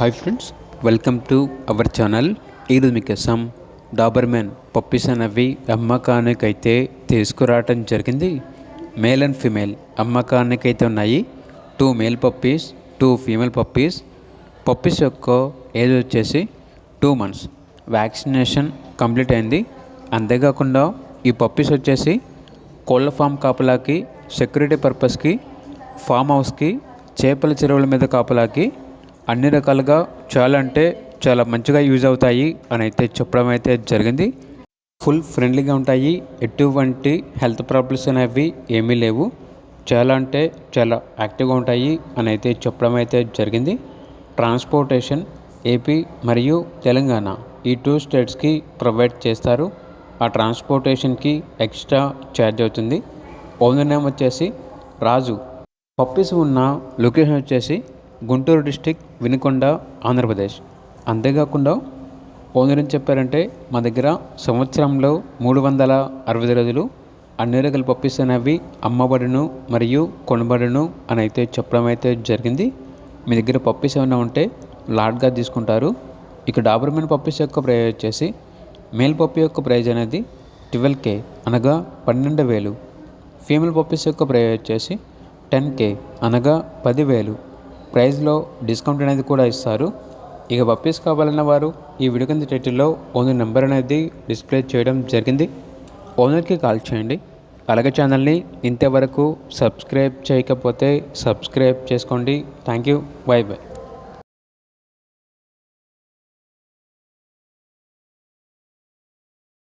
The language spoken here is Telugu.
Hi friends, welcome to our channel. ఈరోజు మీకోసం డాబర్మెన్ పప్పీస్ అనేవి అమ్మకానికైతే తీసుకురావటం జరిగింది. మేల్ అండ్ ఫీమేల్ అమ్మకానికైతే ఉన్నాయి. 2 male puppies, 2 female puppies. Puppies యొక్క ఏజ్ వచ్చేసి 2 months. వ్యాక్సినేషన్ కంప్లీట్ అయింది. అంతేకాకుండా ఈ పప్పీస్ వచ్చేసి కోళ్ళ ఫామ్ కాపలాకి, సెక్యూరిటీ పర్పస్కి, ఫామ్ హౌస్కి, చేపల చెరువుల మీద కాపలాకి అన్ని రకాలుగా చాలా మంచిగా యూజ్ అవుతాయి అని అయితే చెప్పడం అయితే జరిగింది. ఫుల్ ఫ్రెండ్లీగా ఉంటాయి. ఎటువంటి హెల్త్ ప్రాబ్లమ్స్ అనేవి ఏమీ లేవు. చాలా యాక్టివ్గా ఉంటాయి అని అయితే చెప్పడం అయితే జరిగింది. ట్రాన్స్పోర్టేషన్ ఏపీ మరియు తెలంగాణ ఈ 2 స్టేట్స్కి ప్రొవైడ్ చేస్తారు. ఆ ట్రాన్స్పోర్టేషన్కి ఎక్స్ట్రా ఛార్జ్ అవుతుంది. ఓనర్ నేమ్ వచ్చేసి రాజు. పప్పీస్ ఉన్న లొకేషన్ వచ్చేసి గుంటూరు డిస్టిక్, వినుకొండ, ఆంధ్రప్రదేశ్. అంతేకాకుండా ఓనర్ ఏం చెప్పారంటే, మా దగ్గర సంవత్సరంలో 365 రోజులు అన్ని రకాల పప్పీస్ అనేవి అమ్మబడును మరియు కొనబడును అని అయితే చెప్పడం అయితే జరిగింది. మీ దగ్గర పప్పీస్ ఏమైనా ఉంటే లాట్గా తీసుకుంటారు. ఇక డాబర్మెన్ పప్పీస్ యొక్క ప్రైజ్ వచ్చేసి మేల్ పప్పీ యొక్క ప్రైజ్ అనేది 12K అనగా 12,000. ఫీమేల్ పప్పీస్ యొక్క ప్రైజ్ వచ్చేసి 10K అనగా 10,000. ప్రైస్లో డిస్కౌంట్ అనేది కూడా ఇస్తారు. ఇక పప్పీస్ కావాలన్న వారు ఈ వీడియో కింద టైటిల్లో ఓనర్ నెంబర్ అనేది డిస్ప్లే చేయడం జరిగింది. ఓనర్కి కాల్ చేయండి. అలాగే ఛానల్ని ఇంతవరకు సబ్స్క్రైబ్ చేయకపోతే సబ్స్క్రైబ్ చేసుకోండి. Thank you. By by.